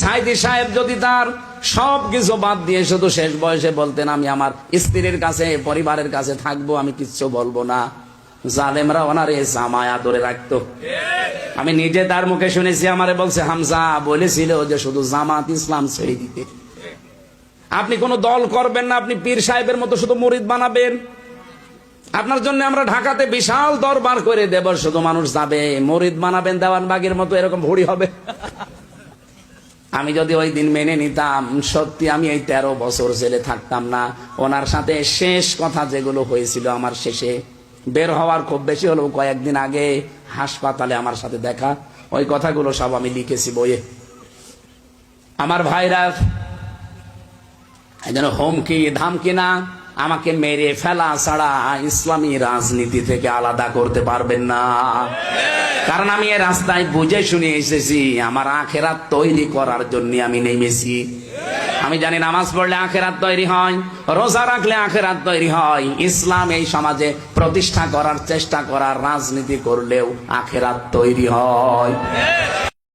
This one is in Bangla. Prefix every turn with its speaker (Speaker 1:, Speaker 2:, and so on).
Speaker 1: সাইদি সাহেব যদি তার সবকিছু বাদ দিয়ে শুধু শেষ বয়সে বলতেন আমি আমার স্ত্রীর কাছে পরিবারের কাছে থাকবো, আমি কিচ্ছু বলবো না, জালেমরা ওনারে জামায় আদরে রাখতো। আমি নিজে তার মুখে শুনেছি, আমারে বলছে হামজা বলেছিল যে শুধু জামাত ইসলাম ছেড়ে দিতে, আপনি কোনো দল করবেন না, আপনি পীর সাহেবের মতো শুধু মুরিদ বানাবেন, আপনার জন্য আমরা ঢাকাতে বিশাল দরবার করে দেব, শুধু মানুষ যাবে, মুরিদ বানাবেন, দেওয়ানবাগের মতো এরকম ভুড়ি হবে। আমি যদি ওই দিন মেনে নিতাম, সত্যি আমি এই 13 বছর জেলে থাকতাম না। ওনার সাথে শেষ কথা যেগুলো হয়েছিল আমার, শেষে বের হওয়ার খুব বেশি হলো কয়েকদিন আগে হাসপাতালে আমার সাথে দেখা, ওই কথাগুলো সব আমি লিখেছি বইয়ে। আমার ভাইরা, যেন হুমকি ধামকি না, আমাকে মেরে ফেলা ছাড়া ইসলামী রাজনীতি থেকে আলাদা করতে পারবেন না। কারণ আমি এই রাস্তায় বুঝে শুনে এসেছি, আমার আখেরাত তৈরি করার জন্য আমি নেমেছি। আমি জানি নামাজ পড়লে আখেরাত তৈরি হয়, রোজা রাখলে আখেরাত তৈরি হয়, ইসলাম এই সমাজে প্রতিষ্ঠা করার চেষ্টা করার রাজনীতি করলেও আখেরাত তৈরি হয়।